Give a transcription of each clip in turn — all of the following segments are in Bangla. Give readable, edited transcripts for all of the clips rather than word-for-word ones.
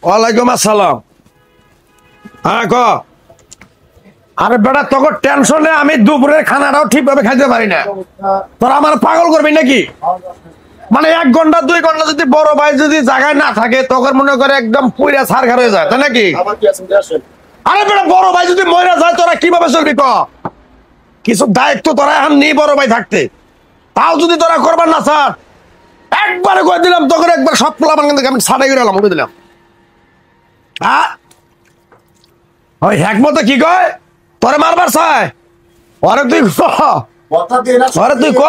ওয়ালাইকুম আসসালাম। হ্যাঁ ক। আরে বেটা তোকে টেনশনে আমি দুপুরের খানাটাও ঠিকভাবে খাইতে পারি না। তোরা আমার পাগল করবি নাকি? মানে 1 ঘন্টা 2 ঘন্টা যদি বড় ভাই যদি জায়গায় না থাকে তখন মনে করে একদম পুইরা ছারখার হয়ে যায়, তাই নাকি? আরে বেটা বড় ভাই যদি মরে যায় তোরা কিভাবে চলবি ক? কিছু দায়িত্ব তোরা এখন নেই বড় ভাই থাকতে, তাও যদি তোরা করবার না স্যার একবারে করে দিলাম তখন একবার সব পোলাপান কিন্তু আমি ছাড়াই করে এলাম দিলাম। হ্যাঁ ওই হ্যাকমতো কি কয় তোরে মারবার চায় ওরে তুই ওরে তুই ক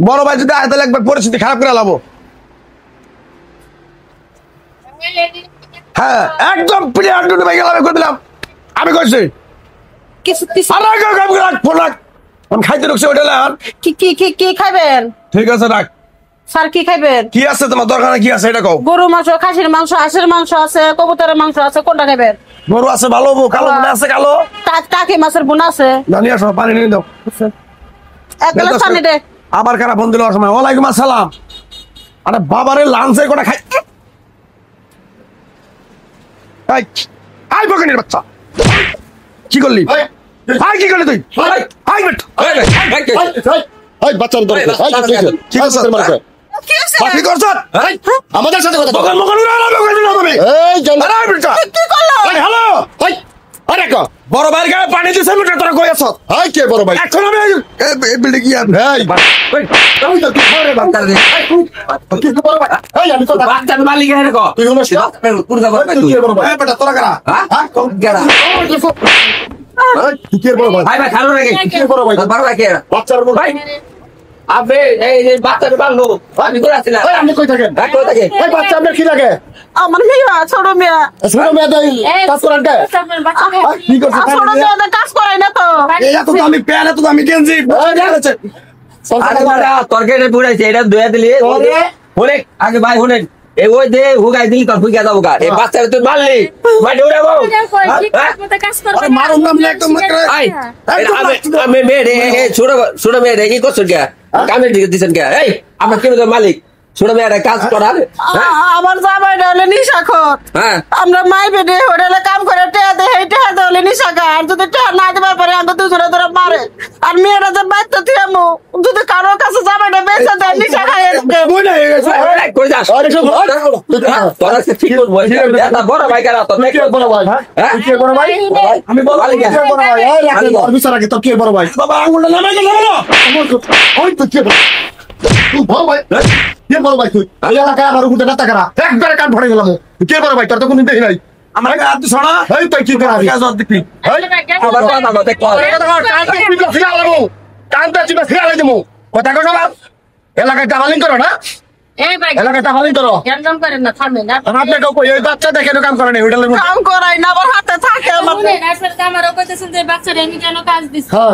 বড় ভাই যদি আয় তাহলে একবার পরিস্থিতি খারাপ করে লাবো। হ্যাঁ একদম প্লেয়ার দুটো ভাই গেলাম করে দিলাম আমি কইছি আমি খাইতে ঢুকছি ওটা কি খাবেন? ঠিক আছে রাখ। স্যার কি খাবেন? কি আছে তোমার দরকার কি আছে এটা কও। গরু মাংস, খাসির মাংস, হাঁসের মাংস আছে, কবুতরের মাংস আছে, কোনটা খাবেন? গরু আছে ভালো, কালো বোনা আছে কালো, টাকি মাছের বোনা আছে। জানি আসো পানি নিয়ে দাও। এক গ্লাস পানি দে। আবার কারা ফোন দিল সময়। ওয়ালাইকুম আসসালাম। আরে বাবারে লাঞ্চের কোটা খাই আই বগনের বাচ্চা কি করলি? আই কি করলি তুই? আই বেট এই বাচ্চার দরকার ঠিক আছে মারবে কি আছে? বাকি করছ আমাদের সাথে কথা বগন বগন উড়ালা বগন দিল তুমি। এই জান আরে বেটা কি করলো? আরে হ্যালো এই আরে ক বড় ভাইয়ের গায়ে পানি দিছে মিটার তোরা কই আছস? এই কে বড় ভাই এখন আমি এই বিল্ডিং কি আর এই ওই তো কি করে বাচ্চা দে কি বড় ভাই এই আমি তো বাচ্চার মালিক এর ক তুই হলো পুরো বড় তুই কে বড় ভাই এই বেটা তোরা কারা? হ্যাঁ গেরা তুই কে বড় ভাই ভাই ভাই খালো নাকি কে বড় ভাই বড় ভাই কে বাচ্চার বড় ভাই আবে এই যে বাচ্চার বাংলো আমি করে আছিলাম এই আপনি কই থাকেন কই থাকে এই বাচ্চা আপনার কি লাগে আমার মেয়ে ছোট মেয়ে। ছোট মেয়ে দেই কাজ করেন কে কি করছ ছোট মেয়ে কাজ করে না তো। এই এত দামি প্যান এত দামি গেঞ্জি আরে দাদা তরকারি পুরাইছে এটা দয়া দিলি হলে আগে ভাই হলেন এই ওই দে হুগাই দিলি তোর ফুইকা যাবো গা এই বাচ্চারে তুই মারলি মাটি উড়াবো আরে মারুন নাম না একদম আই আমি মেয়ে ছোট ছোট মেয়ে রে কি করছ কে কামে দিছেন কে এই আপনার কি মালিক ছোট মেয়েরা কাজ করার আমার জামাইটা হলে নিশাখর। হ্যাঁ আমরা মাই বেডে হোটেলে কাম করে টেয়া দে এই টেয়া দে হলে নিশাখা। আর যদি টেয়া না দিতে পারে আমরা দুজনে ধরে মারে। আর মেয়েরা যে বাচ্চা থিয়ামু যদি কারো কাছে জামাইটা বেঁচে দেয় নিশাখা এসে বই না হয়ে গেছে কই যাস আরে সব তোরা সে ঠিক করবো এটা বড় ভাই কারা তোর কে বড় ভাই তুই কে বড় ভাই আমি বড় ভাই কে বড় ভাই এই রাখি অফিসার আগে তো কে বড় ভাই বাবা আঙ্গুলটা নামাই গেল ওই তো কে বড় তুই বড় ভাই কে বড় ভাই তুই এই এলাকায় আমার উপরে নাতা করা একবারে কান ভরে গেলাম কে বড় ভাই তোর তো কোনদিন দেখি নাই আমার হাত ছড়া এই তুই কি করাবি কাজ দেখবি আবার কথা মতে কল কানটা চিপা ফিরা লাই দেবো কথা কো সব এলাকায় টাকালিং করো না এলাকায় টাকালিং করো আপনি কাউ এই বাচ্চা দেখে কাম করে না হোটেলের মধ্যে কাম করাই না আবার হাতে থাকে আমার। হ্যাঁ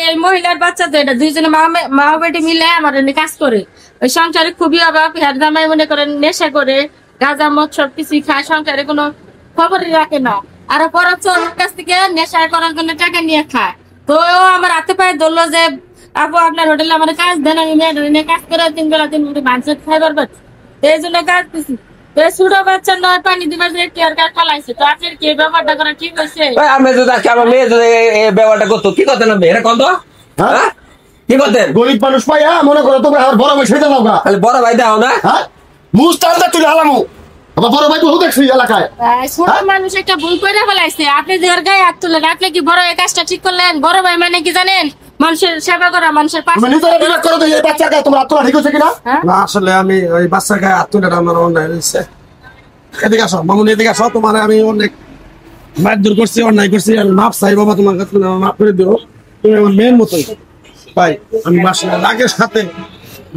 এই মহিলার বাচ্চা তো এটা দুইজনে মা বেটি মিলে আমার এনে কাজ করে ওই সংসারে খুবই অভাব। হের জামাই মনে করেন নেশা করে গাঁজা মদ সব কিছু খায়, সংসারে কোনো খবরই রাখে না। আর পরাচর কাছ থেকে নেশা করার জন্য টাকা নিয়ে খায়। তো ও আমার হাতে পায়ে ধরলো যে আপু আপনার হোটেলে আমার কাজ দেন, আমি মেয়ে কাজ করে 3 বেলা 3 মুঠি ভাঙছে খাইবার পাচ্ছি, এই জন্য কাজ দিছি। ছোট বাচ্চা নয় পানি দিবার টিয়ার কাজ ফালাইছে। তো আপনার কি ব্যাপারটা করা ঠিক হয়েছে? আমি যদি আজকে আমার মেয়ে যদি এই ব্যবহারটা করতো কি করতেন আপনি এটা কত হ্যাঁ কি করতেন? গরিব মানুষ পাই মনে করো তোমরা আমার বড় ভাই সেটা নাও গা খালি বড় ভাই দাও না হ্যাঁ মুস্তালদা তুই হালামু আমার বড় ভাই তো দেখছি এলাকায় ছোট মানুষ একটা ভুল করে ফেলাইছে। আপনি যে ওর গায়ে হাত তুলেন, আপনি কি বড় এই কাজটা ঠিক করলেন? বড় ভাই মানে কি জানেন? মানুষের সেবা করা, মানুষের পাশে। তুমি নিজেরা বিবেক করো তো এই বাচ্চাকে তোমরা আত্মরা ঠিক হচ্ছে কিনা না আসলে আমি ওই বাচ্চার গায়ে হাত তুলে আমার অন্যায় হয়েছে। এদিকে আসো মামুন, এদিকে আসো। তোমার আমি অনেক মারধর করছি, অন্যায় করছি, আমি মাপ চাই বাবা তোমার কাছে, তুমি আমার মাফ করে দিও। তুমি আমার মেয়ের মতোই ভাই। আমি বাসায় রাগের সাথে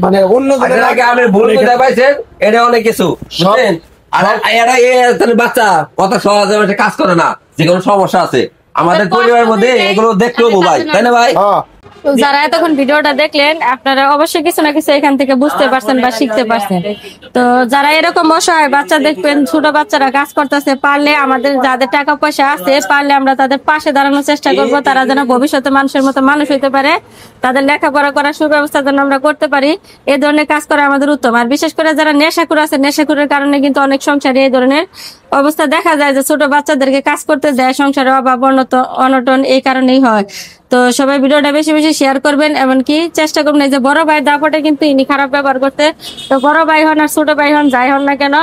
মানে অন্য আগে আমি ভুল বুঝতে পাইছেন এটা অনেক কিছু বুঝছেন। আর এরা এই বাচ্চা কত সহজে কাজ করে না, যে কোনো সমস্যা আছে আমাদের পরিবারের মধ্যে এগুলো দেখতে হবো ভাই, তাই না ভাই? তো যারা এতক্ষণ ভিডিওটা দেখলেন আপনারা অবশ্যই কিছু না কিছু এখান থেকে বুঝতে পারছেন বা শিখতে পারছেন। তো যারা এরকম অসহায় বাচ্চা দেখবেন, ছোট বাচ্চারা কাজ করতেছে, পারলে আমাদের যাদের টাকা পয়সা আছে পারলে আমরা তাদের পাশে দাঁড়ানোর চেষ্টা করব, তারা যেন ভবিষ্যতে মানুষের মতো মানুষ হইতে পারে, তাদের লেখাপড়া করার সুব্যবস্থা যেন আমরা করতে পারি। এই ধরনের কাজ করা আমাদের উত্তম। আর বিশেষ করে যারা নেশাখোর আছে, নেশাখোরের কারণে কিন্তু অনেক সংসারে এই ধরনের অবস্থা দেখা যায় যে ছোট বাচ্চাদেরকে কাজ করতে দেয়, সংসারে অভাব অনটন এই কারণেই হয়। তো সবাই ভিডিওটা বেশি বেশি শেয়ার করবেন, এমনকি চেষ্টা করবেন এই যে বড় ভাই দাপটে কিন্তু ইনি খারাপ ব্যবহার করতে। তো বড় ভাই হন আর ছোট ভাই হন, যাই হন না কেন,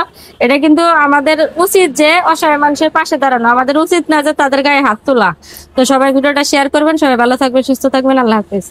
এটা কিন্তু আমাদের উচিত যে অসহায় মানুষের পাশে দাঁড়ানো, আমাদের উচিত না যে তাদের গায়ে হাত তোলা। তো সবাই ভিডিওটা শেয়ার করবেন। সবাই ভালো থাকবেন, সুস্থ থাকবেন, আল্লাহ হাফেজ।